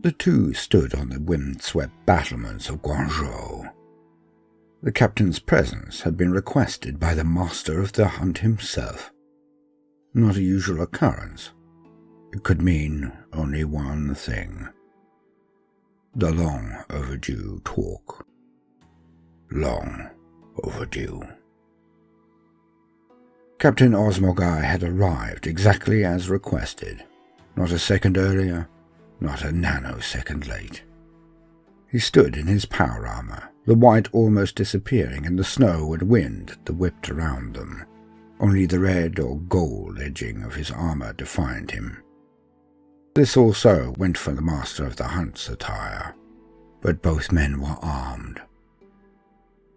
The two stood on the wind-swept battlements of Guangzhou. The captain's presence had been requested by the master of the hunt himself. Not a usual occurrence. It could mean only one thing. The long overdue talk. Long overdue. Captain Osmogai had arrived exactly as requested. Not a second earlier, not a nanosecond late. He stood in his power armor, the white almost disappearing in the snow and wind that whipped around them. Only the red or gold edging of his armor defined him. This also went for the master of the hunt's attire, but both men were armed.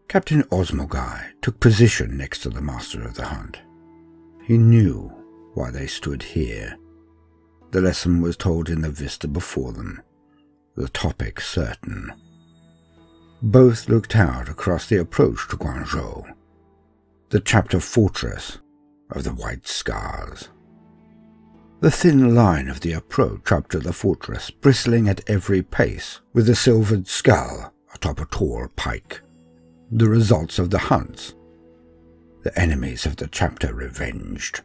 Captain Osmogai took position next to the master of the hunt. He knew why they stood here. The lesson was told in the vista before them, the topic certain. Both looked out across the approach to Guangzhou, the chapter fortress of the White Scars. The thin line of the approach up to the fortress bristling at every pace with a silvered skull atop a tall pike. The results of the hunts. The enemies of the chapter revenged.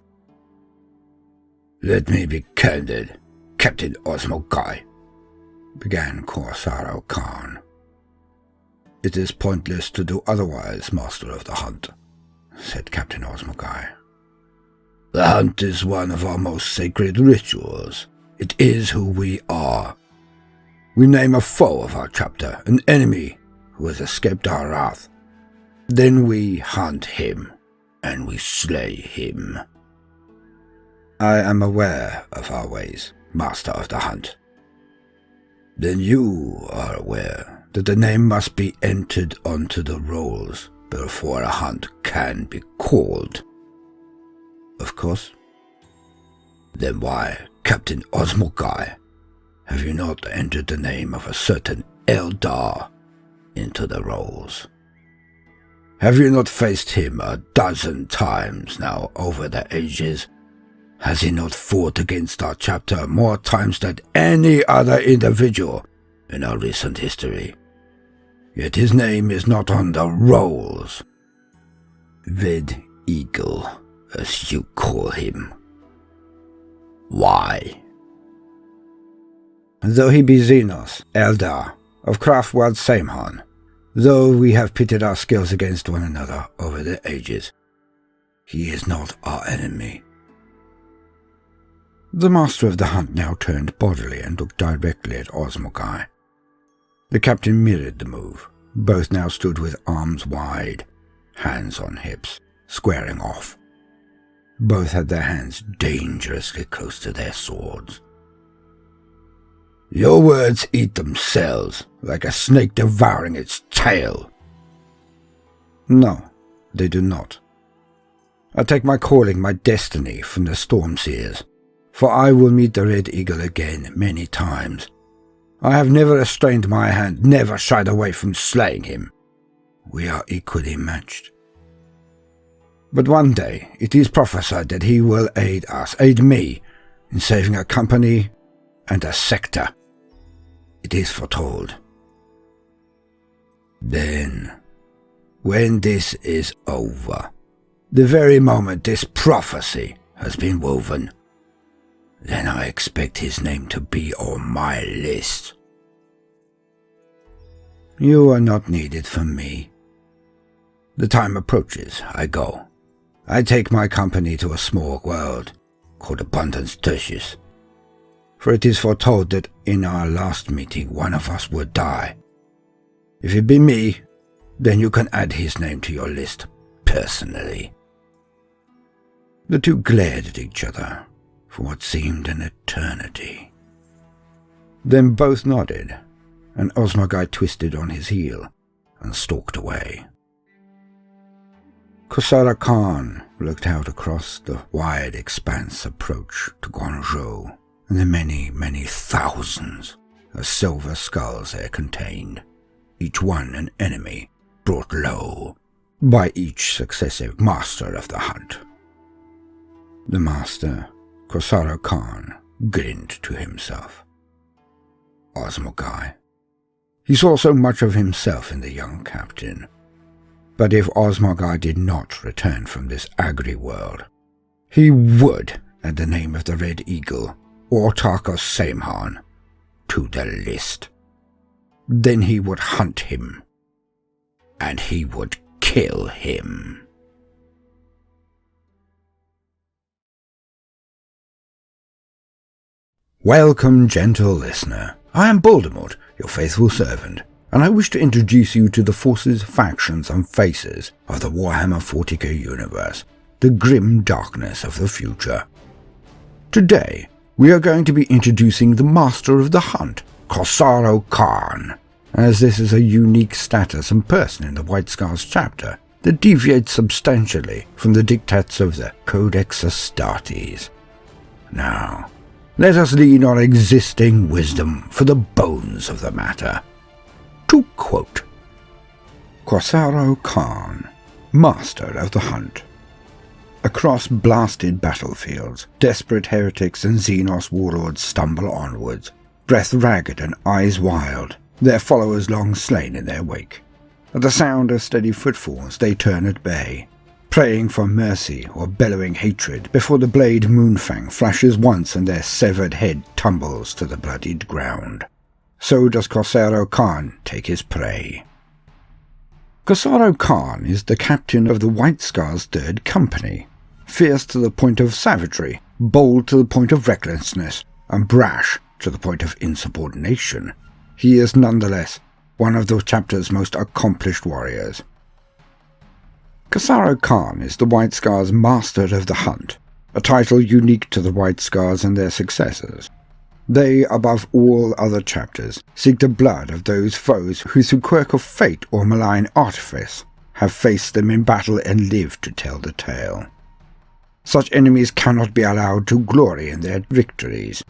"Let me be candid, Captain Osmogai," began KOR SARRO Khan. "It is pointless to do otherwise, Master of the Hunt," said Captain Osmogai. "The hunt is one of our most sacred rituals. It is who we are. We name a foe of our chapter, an enemy who has escaped our wrath. Then we hunt him, and we slay him. I am aware of our ways, Master of the Hunt. Then you are aware that the name must be entered onto the rolls before a hunt can be called." "Of course." "Then why, Captain Osmogai, have you not entered the name of a certain Eldar into the rolls? Have you not faced him 12 times now over the ages? Has he not fought against our chapter more times than any other individual in our recent history? Yet his name is not on the rolls. Red Eagle, as you call him. Why?" "Though he be Xenos, Eldar, of Craftworld Samehan, though we have pitted our skills against one another over the ages, he is not our enemy." The master of the hunt now turned bodily and looked directly at Osmogai. The captain mirrored the move. Both now stood with arms wide, hands on hips, squaring off. Both had their hands dangerously close to their swords. "Your words eat themselves, like a snake devouring its tail." "No, they do not. I take my calling, my destiny, from the Stormseers, for I will meet the Red Eagle again many times. I have never restrained my hand, never shied away from slaying him. We are equally matched. But one day it is prophesied that he will aid us, aid me, in saving a company and a sector. It is foretold. Then, when this is over, the very moment this prophecy has been woven, then I expect his name to be on my list." "You are not needed for me. The time approaches, I go. I take my company to a small world called Abundance Tertius. For it is foretold that in our last meeting one of us would die. If it be me, then you can add his name to your list, personally." The two glared at each other for what seemed an eternity. Then both nodded, and Osmogai twisted on his heel and stalked away. KOR SARRO Khan looked out across the wide expanse approach to Guangzhou and the many, many thousands of silver skulls there contained, each one an enemy brought low by each successive master of the hunt. The master, KOR SARRO Khan, grinned to himself. Osmogai. He saw so much of himself in the young captain. But if Osmogai did not return from this agri-world, he would add the name of the Red Eagle, or Tarkos Samhan, to the list. Then he would hunt him, and he would kill him. Welcome, gentle listener. I am Baldermort, your faithful servant, and I wish to introduce you to the forces, factions, and faces of the Warhammer 40k universe, the grim darkness of the future. Today, we are going to be introducing the Master of the Hunt, KOR SARRO Khan, as this is a unique status and person in the White Scars chapter that deviates substantially from the dictates of the Codex Astartes. Now, let us lean on existing wisdom for the bones of the matter. To quote, KOR SARRO Khan, Master of the Hunt. Across blasted battlefields, desperate heretics and Xenos warlords stumble onwards, breath ragged and eyes wild, their followers long slain in their wake. At the sound of steady footfalls they turn at bay, praying for mercy or bellowing hatred before the blade Moonfang flashes once and their severed head tumbles to the bloodied ground. So does KOR SARRO Khan take his prey. KOR SARRO Khan is the captain of the White Scars 3rd Company, fierce to the point of savagery, bold to the point of recklessness, and brash to the point of insubordination. He is nonetheless one of the chapter's most accomplished warriors. KOR SARRO Khan is the White Scars' Master of the Hunt, a title unique to the White Scars and their successors. They, above all other chapters, seek the blood of those foes who through quirk of fate or malign artifice have faced them in battle and lived to tell the tale. Such enemies cannot be allowed to glory in their victories.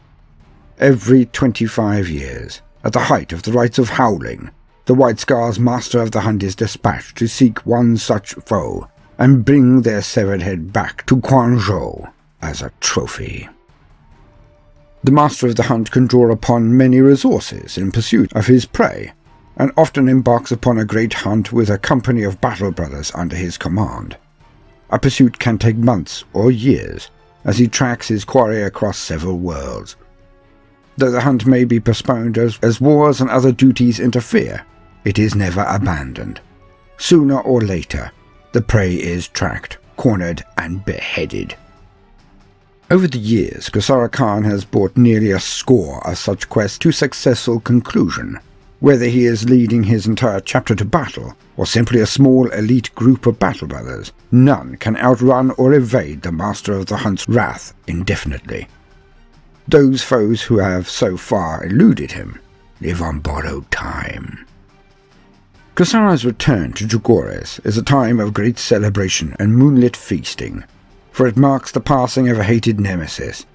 Every 25 years, at the height of the rites of Howling, the White Scars' Master of the Hunt is dispatched to seek one such foe and bring their severed head back to Guangzhou as a trophy. The Master of the Hunt can draw upon many resources in pursuit of his prey, and often embarks upon a great hunt with a company of battle brothers under his command. A pursuit can take months or years, as he tracks his quarry across several worlds. Though the hunt may be postponed as wars and other duties interfere, it is never abandoned. Sooner or later, the prey is tracked, cornered, and beheaded. Over the years, KOR SARRO Khan has brought nearly a score of such quests to successful conclusion. Whether he is leading his entire chapter to battle, or simply a small elite group of battle brothers, none can outrun or evade the Master of the Hunt's wrath indefinitely. Those foes who have so far eluded him live on borrowed time. KOR SARRO's return to Jugores is a time of great celebration and moonlit feasting, for it marks the passing of a hated nemesis.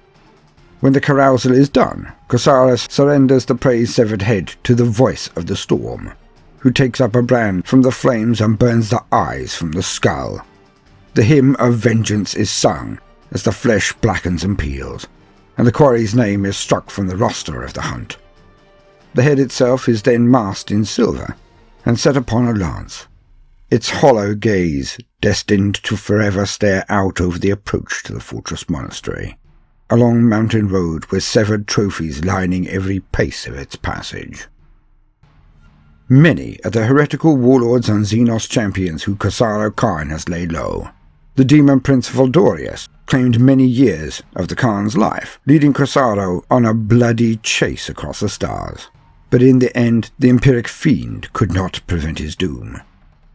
When the carousal is done, KOR SARRO surrenders the prey's severed head to the Voice of the Storm, who takes up a brand from the flames and burns the eyes from the skull. The hymn of vengeance is sung as the flesh blackens and peels, and the quarry's name is struck from the roster of the hunt. The head itself is then masked in silver and set upon a lance, its hollow gaze destined to forever stare out over the approach to the fortress monastery, a long mountain road with severed trophies lining every pace of its passage. Many are the heretical warlords and Xenos champions who KOR SARRO Khan has laid low. The demon prince Valdorius claimed many years of the Khan's life, leading KOR SARRO on a bloody chase across the stars. But in the end, the Empiric Fiend could not prevent his doom.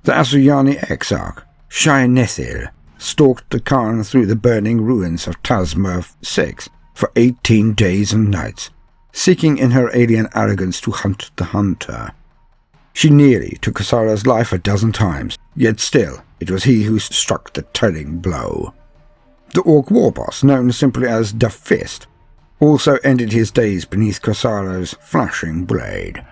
The Asuryani Exarch, Shai-Nethil, stalked the Khan through the burning ruins of Tasma 6 for 18 days and nights, seeking in her alien arrogance to hunt the hunter. She nearly took KOR SARRO's life a dozen times, yet still it was he who struck the telling blow. The Orc war boss, known simply as the Fist, also ended his days beneath KOR SARRO's flashing blade.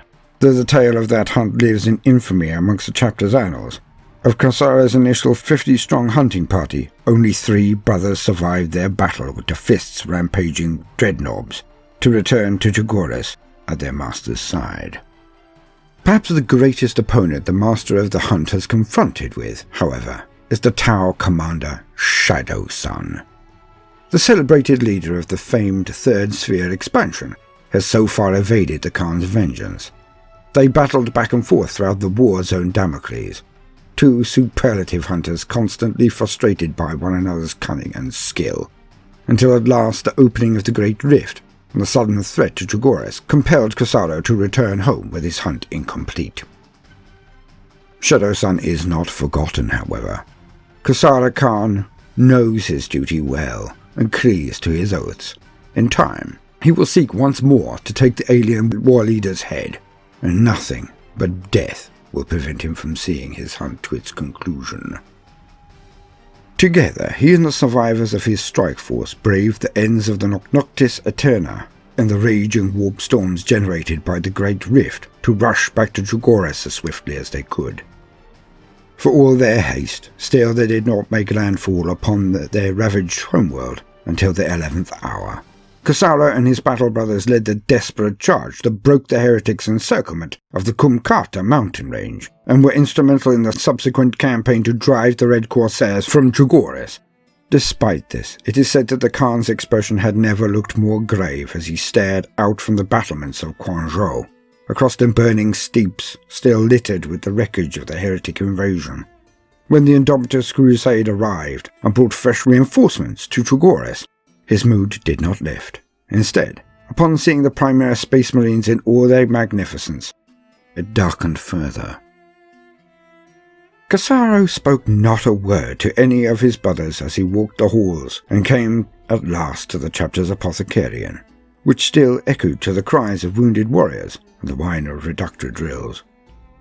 Though the tale of that hunt lives in infamy amongst the chapter's annals, of KOR SARRO's initial 50-strong hunting party, only 3 brothers survived their battle with the Fist's rampaging dreadnoughts to return to Jugores at their master's side. Perhaps the greatest opponent the master of the hunt has confronted with, however, is the Tau commander Shadow Sun. The celebrated leader of the famed Third Sphere expansion has so far evaded the Khan's vengeance. They battled back and forth throughout the war zone Damocles, two superlative hunters constantly frustrated by one another's cunning and skill, until at last the opening of the Great Rift and the sudden threat to Trigoris compelled KOR SARRO to return home with his hunt incomplete. Shadow Sun is not forgotten, however. KOR SARRO Khan knows his duty well and cleaves to his oaths. In time, he will seek once more to take the alien war leader's head, and nothing but death will prevent him from seeing his hunt to its conclusion. Together, he and the survivors of his strike force braved the ends of the Noctis Eterna and the raging warp storms generated by the Great Rift to rush back to Trigoris as swiftly as they could. For all their haste, still they did not make landfall upon their ravaged homeworld until the 11th hour. KOR SARRO and his battle brothers led the desperate charge that broke the heretics' encirclement of the Kumkata mountain range, and were instrumental in the subsequent campaign to drive the Red Corsairs from Trigoris. Despite this, it is said that the Khan's expression had never looked more grave as he stared out from the battlements of Quanzhou, across the burning steeps still littered with the wreckage of the heretic invasion. When the Indomitus Crusade arrived and brought fresh reinforcements to Trigoris, his mood did not lift. Instead, upon seeing the Primaris Space Marines in all their magnificence, it darkened further. KOR SARRO spoke not a word to any of his brothers as he walked the halls and came at last to the chapter's apothecarian, which still echoed to the cries of wounded warriors and the whine of reductor drills.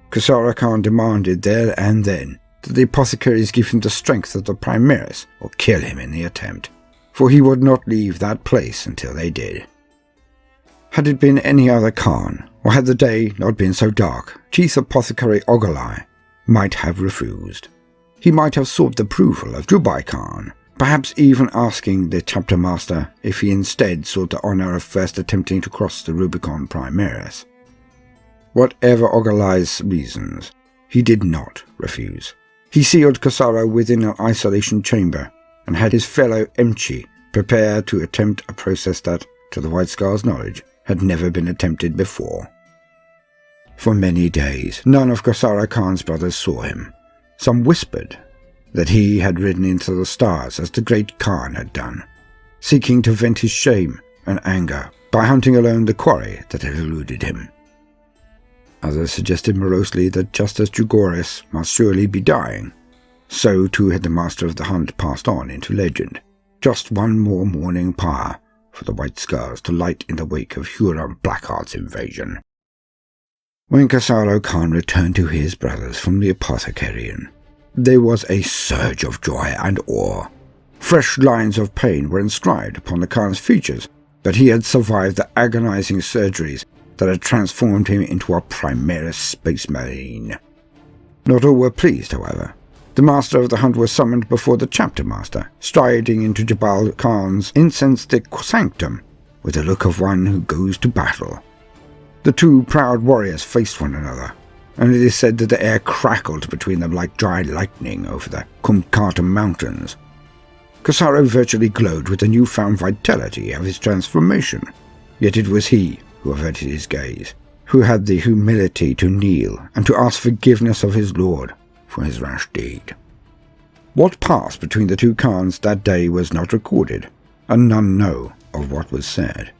KOR SARRO Khan demanded there and then that the apothecaries give him the strength of the Primaris or kill him in the attempt, for he would not leave that place until they did. Had it been any other Khan, or had the day not been so dark, Chief Apothecary Ogolai might have refused. He might have sought the approval of Jubai Khan, perhaps even asking the chapter master if he instead sought the honor of first attempting to cross the Rubicon Primaris. Whatever Ogolai's reasons, he did not refuse. He sealed KOR SARRO within an isolation chamber and had his fellow Emchi prepare to attempt a process that, to the White Scar's knowledge, had never been attempted before. For many days, none of KOR SARRO Khan's brothers saw him. Some whispered that he had ridden into the stars as the great Khan had done, seeking to vent his shame and anger by hunting alone the quarry that had eluded him. Others suggested morosely that just as Trigoris must surely be dying, so too had the master of the hunt passed on into legend. Just one more morning pyre for the White Scars to light in the wake of Huron Blackheart's invasion. When KOR SARRO Khan returned to his brothers from the apothecarian, there was a surge of joy and awe. Fresh lines of pain were inscribed upon the Khan's features that he had survived the agonizing surgeries that had transformed him into a Primaris Space Marine. Not all were pleased, however. The master of the hunt was summoned before the chapter master, striding into Jabal Khan's incensed sanctum with the look of one who goes to battle. The two proud warriors faced one another, and it is said that the air crackled between them like dry lightning over the Kumkata mountains. KOR SARRO virtually glowed with the newfound vitality of his transformation, yet it was he who averted his gaze, who had the humility to kneel and to ask forgiveness of his lord for his rash deed. What passed between the two Khans that day was not recorded, and none know of what was said.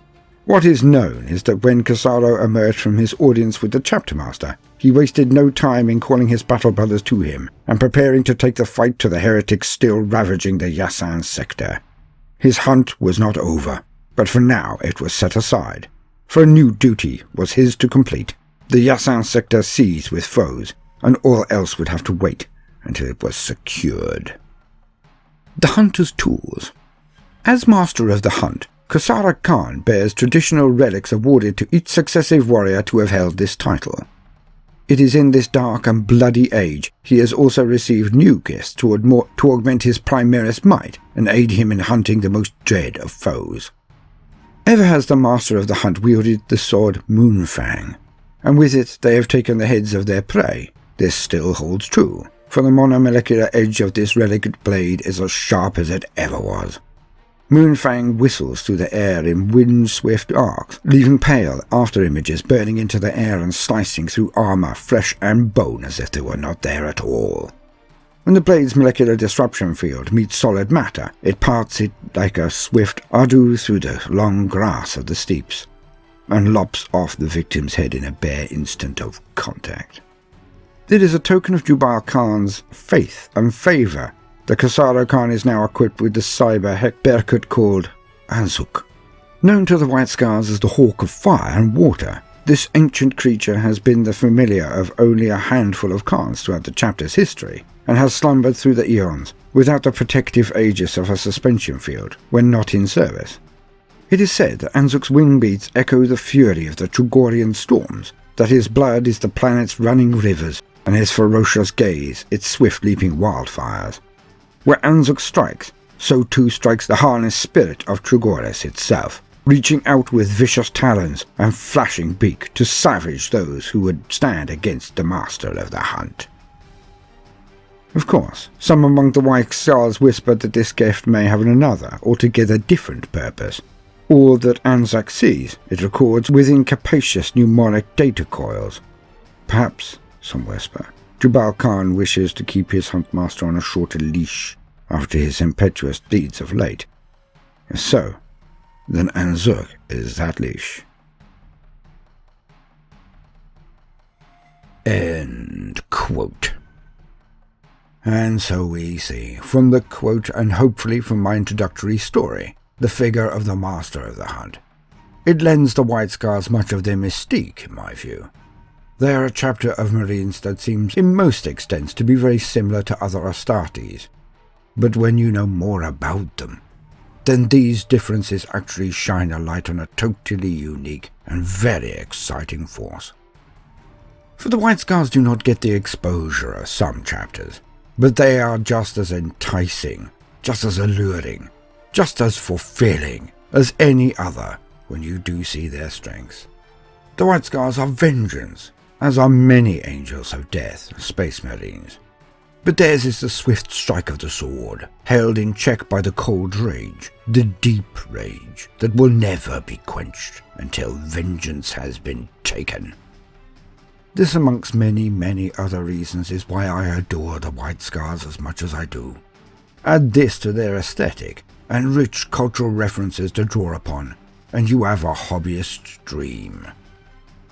What is known is that when KOR SARRO emerged from his audience with the chapter master, he wasted no time in calling his battle brothers to him and preparing to take the fight to the heretics still ravaging the Yasan sector. His hunt was not over, but for now it was set aside, for a new duty was his to complete. The Yasan sector seized with foes, and all else would have to wait until it was secured. The Hunter's Tools. As master of the hunt, KOR SARRO Khan bears traditional relics awarded to each successive warrior to have held this title. It is in this dark and bloody age he has also received new gifts to augment his Primaris might and aid him in hunting the most dread of foes. Ever has the master of the hunt wielded the sword Moonfang, and with it they have taken the heads of their prey. This still holds true, for the monomolecular edge of this relic blade is as sharp as it ever was. Moonfang whistles through the air in wind-swift arcs, leaving pale after-images burning into the air and slicing through armor, flesh and bone as if they were not there at all. When the blade's molecular disruption field meets solid matter, it parts it like a swift overdue through the long grass of the steeps, and lops off the victim's head in a bare instant of contact. It is a token of Jubal Khan's faith and favour that KOR SARRO Khan is now equipped with the cyber berkut called Anzuk. Known to the White Scars as the Hawk of Fire and Water, this ancient creature has been the familiar of only a handful of Khans throughout the chapter's history, and has slumbered through the eons without the protective aegis of a suspension field when not in service. It is said that Anzuk's wing beats echo the fury of the Trugorian storms, that his blood is the planet's running rivers, and his ferocious gaze its swift-leaping wildfires. Where Anzuk strikes, so too strikes the harnessed spirit of Trugoris itself, reaching out with vicious talons and flashing beak to savage those who would stand against the master of the hunt. Of course, some among the White Scars whispered that this gift may have another, altogether different purpose. All that Anzac sees, it records within capacious mnemonic data coils. Perhaps, some whisper, Jubal Khan wishes to keep his huntmaster on a shorter leash after his impetuous deeds of late. If so, then Anzuk is that leash. End quote. And so we see, from the quote and hopefully from my introductory story, the figure of the master of the hunt. It lends the White Scars much of their mystique, in my view. They are a chapter of Marines that seems in most extents to be very similar to other Astartes. But when you know more about them, then these differences actually shine a light on a totally unique and very exciting force. For the White Scars do not get the exposure of some chapters, but they are just as enticing, just as alluring, just as fulfilling as any other when you do see their strengths. The White Scars are vengeance, as are many angels of death and space marines. But theirs is the swift strike of the sword, held in check by the cold rage, the deep rage that will never be quenched until vengeance has been taken. This, amongst many, many other reasons, is why I adore the White Scars as much as I do. Add this to their aesthetic and rich cultural references to draw upon, and you have a hobbyist's dream.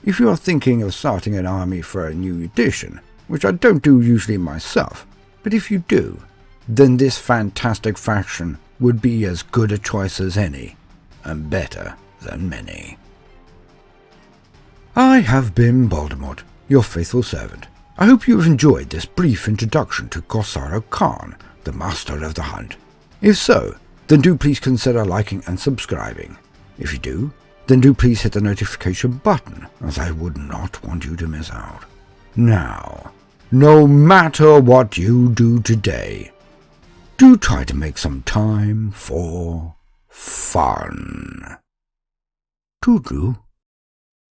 If you are thinking of starting an army for a new edition, which I don't do usually myself, but if you do, then this fantastic faction would be as good a choice as any, and better than many. I have been Baldermort, your faithful servant. I hope you have enjoyed this brief introduction to KOR SARRO Khan, the master of the hunt. If so, then do please consider liking and subscribing. If you do, then do please hit the notification button, as I would not want you to miss out. Now, no matter what you do today, do try to make some time for fun. Toodaloo.